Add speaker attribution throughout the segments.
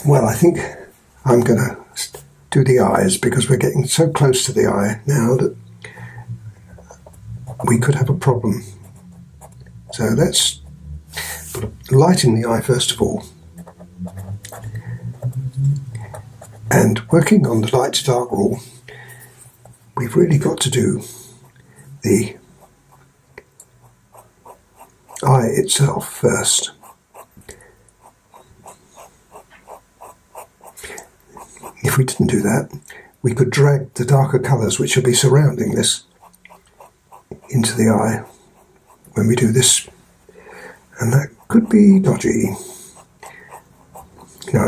Speaker 1: Well, I think I'm going to do the eyes because we're getting so close to the eye now that we could have a problem. So let's put a light in the eye first of all. And working on the light to dark rule, we've really got to do the eye itself first. If we didn't do that, we could drag the darker colours which will be surrounding this into the eye when we do this, and that could be dodgy. Now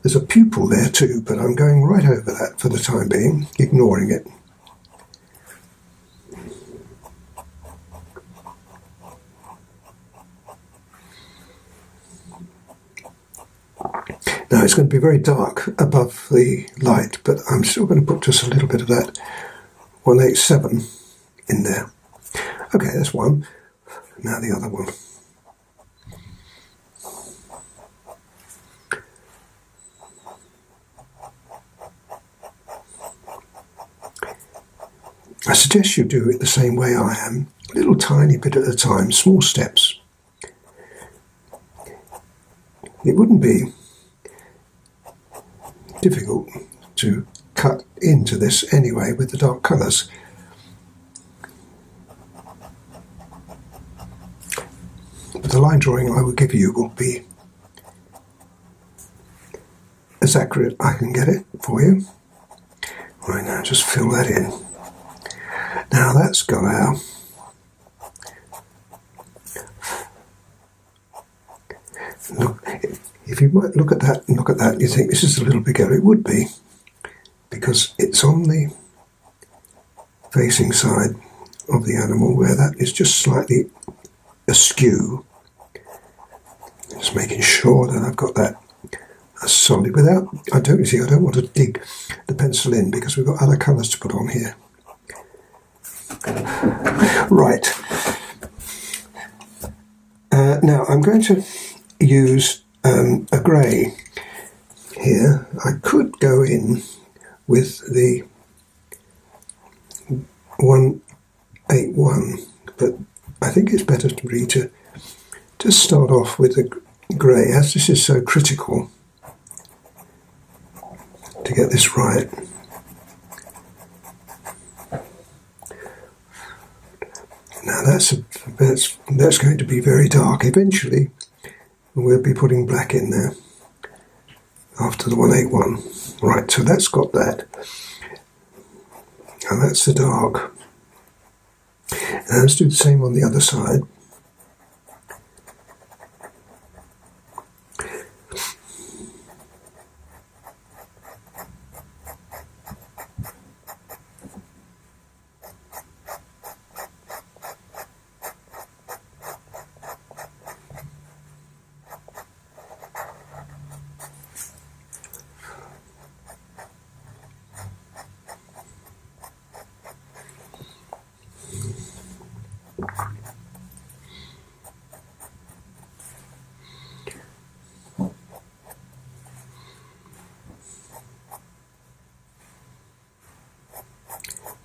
Speaker 1: there's a pupil there too, but I'm going right over that for the time being, ignoring it. Now it's going to be very dark above the light, but I'm still going to put just a little bit of that 187 in there. Okay, that's one. Now the other one. I suggest you do it the same way I am, a little tiny bit at a time, small steps. It wouldn't be difficult to cut into this anyway with the dark colours. But the line drawing I will give you will be as accurate I can get it for you. Right, now just fill that in. Now that's got our look. If you might look at that and look at that, you think this is a little bigger. It would be, because it's on the facing side of the animal where that is just slightly askew. Just making sure that I've got that solid without, I don't want to dig the pencil in because we've got other colours to put on here. Right. Now I'm going to use a grey here. I could go in with the 181, but I think it's better for me to just start off with the grey, as this is so critical to get this right. Now that's going to be very dark. Eventually we'll be putting black in there after the 181. Right, so that's got that. And that's the dark. And let's do the same on the other side.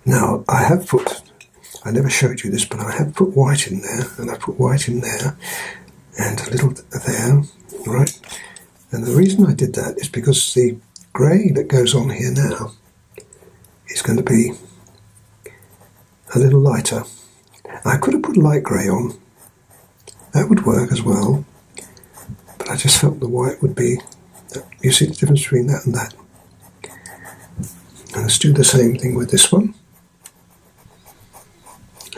Speaker 1: Now, I never showed you this, but I have put white in there, and I put white in there, and a little there, right? And the reason I did that is because the grey that goes on here now is going to be a little lighter. I could have put light grey on, that would work as well, but I just felt the white would be, you see the difference between that and that. And let's do the same thing with this one.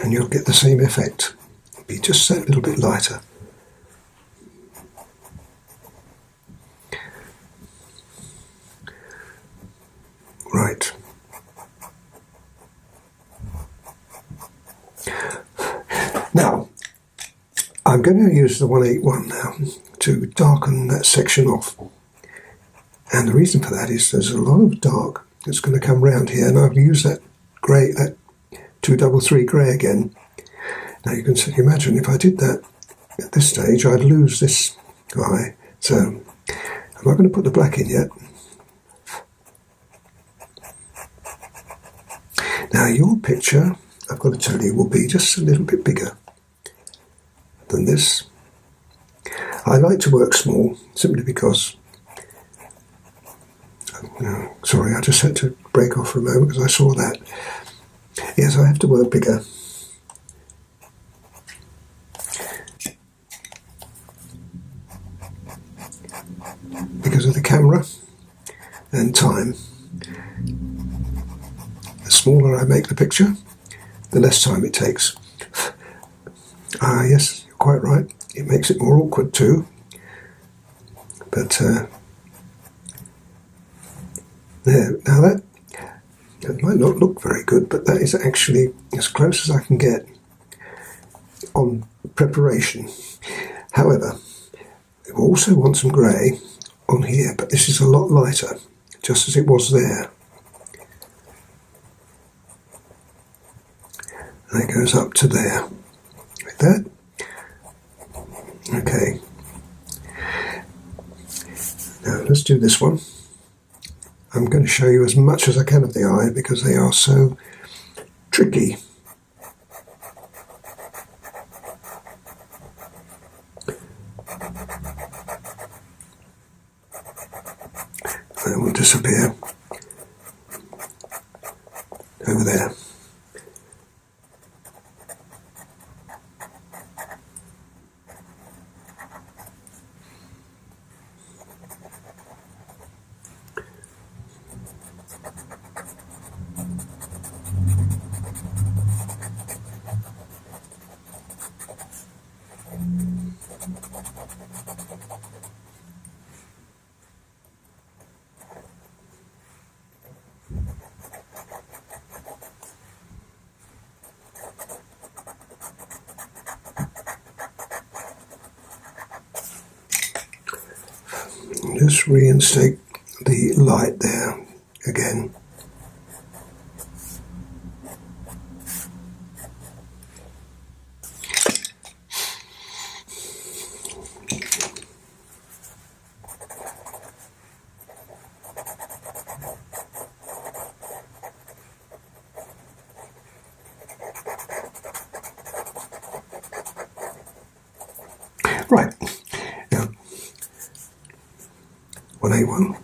Speaker 1: And you'll get the same effect. It'll be just that little bit lighter. Right. Now, I'm going to use the 181 now to darken that section off. And the reason for that is there's a lot of dark that's going to come round here, and I'll use that grey, that 233 grey again. Now you can imagine if I did that at this stage, I'd lose this eye. So I'm not going to put the black in yet. Now your picture, I've got to tell you, will be just a little bit bigger than this. I like to work small simply because, sorry, I just had to break off for a moment because I saw that. Yes, I have to work bigger. Because of the camera and time. The smaller I make the picture, the less time it takes. Yes, you're quite right. It makes it more awkward too. But there. Now that might not look very good, but that is actually as close as I can get on preparation. However, we also want some grey on here, but this is a lot lighter, just as it was there. And it goes up to there. Like that. Okay. Now let's do this one. I'm going to show you as much as I can of the eye because they are so tricky. That will disappear over there. Just reinstate the light there again. Right, now 181.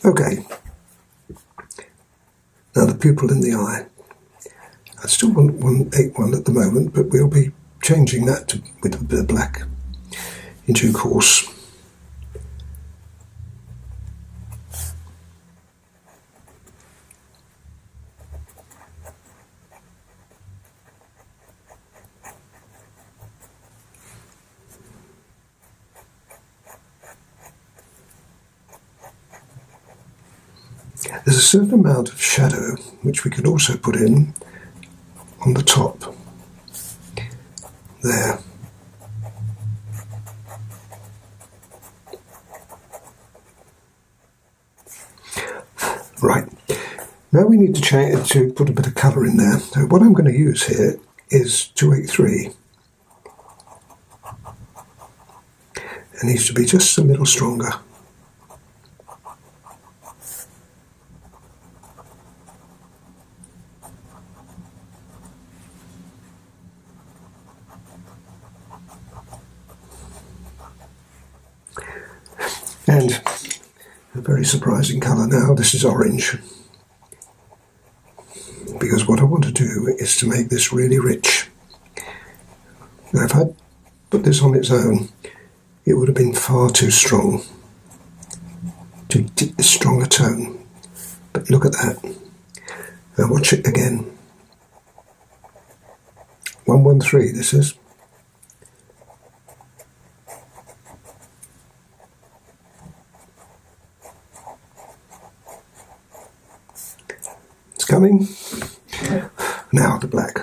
Speaker 1: Okay, now the pupil in the eye. I still want 181 at the moment, but we'll be changing that with a bit of black in due course. There's a certain amount of shadow which we can also put in on the top there. Right, now we need to put a bit of colour in there. So what I'm going to use here is 283. It needs to be just a little stronger. And a very surprising colour now, this is orange. Because what I want to do is to make this really rich. Now if I'd put this on its own, it would have been far too strong, too strong a tone. But look at that. Now watch it again. 113 this is. It's coming. Now the black.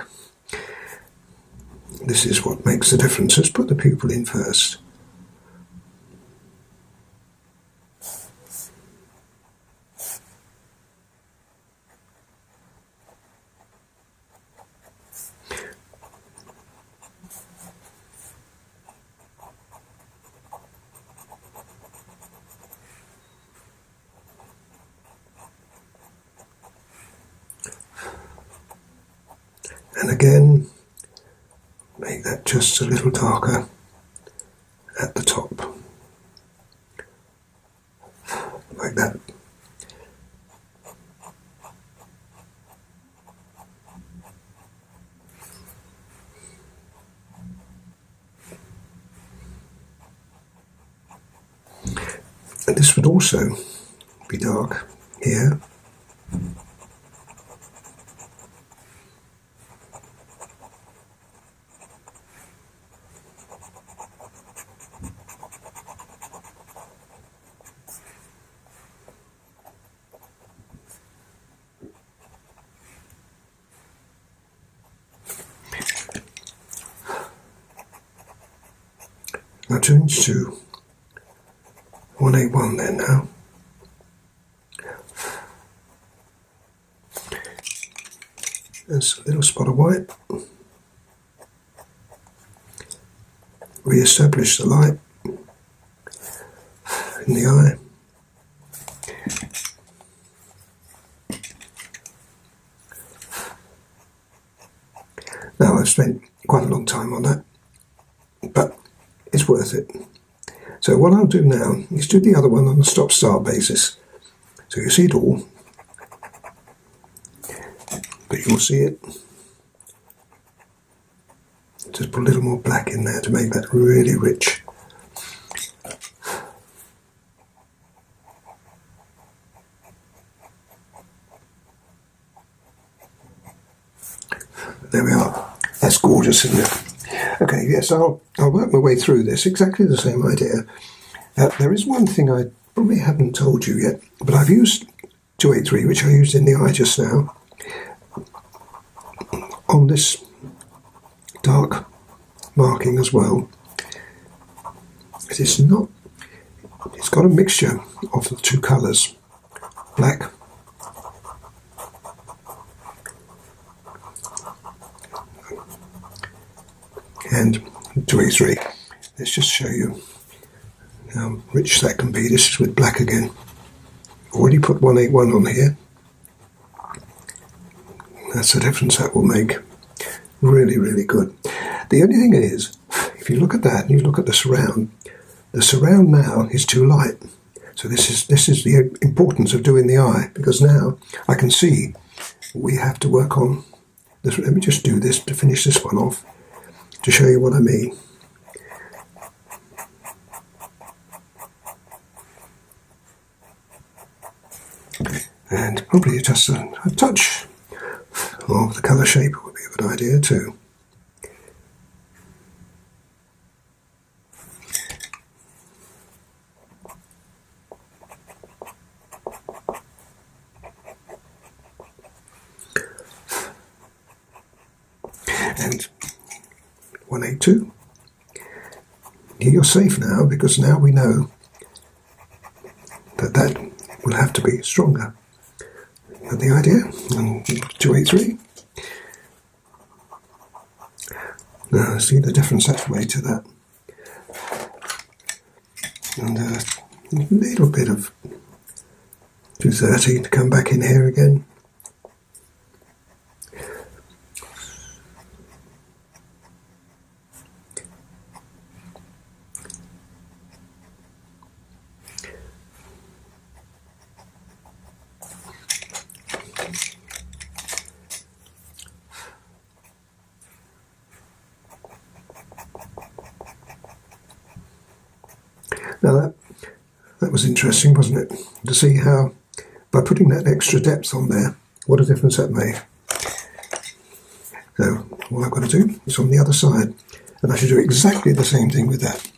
Speaker 1: This is what makes the difference. Let's put the pupil in first. And again, make that just a little darker at the top, like that. And this would also be dark here. Now change to 181 then now. There's a little spot of white. Re-establish the light in the eye. Now I've spent quite a long time on that, but it's worth it. So what I'll do now is do the other one on a stop-start basis. So you see it all, but you'll see it. Just put a little more black in there to make that really rich. There we are. That's gorgeous, isn't it? Okay, yes, I'll work my way through this. Exactly the same idea. There is one thing I probably haven't told you yet, but I've used 283, which I used in the eye just now, on this dark marking as well. It's got a mixture of the two colours, black and 283. Let's just show you how rich that can be. This is with black again. Already put 181 on here. That's the difference that will make. Really, really good. The only thing is, if you look at that and you look at the surround now is too light. So this is the importance of doing the eye, because now I can see we have to work on this. Let me just do this to finish this one off, to show you what I mean. And probably just a touch of the colour shape would be a good idea too. And 182. You're safe now, because now we know that will have to be stronger. Got the idea? And 283. Now see the difference that's made to that. And a little bit of 230 to come back in here again. Now that was interesting, wasn't it? To see how, by putting that extra depth on there, what a difference that made. So all I've got to do is on the other side, and I should do exactly the same thing with that.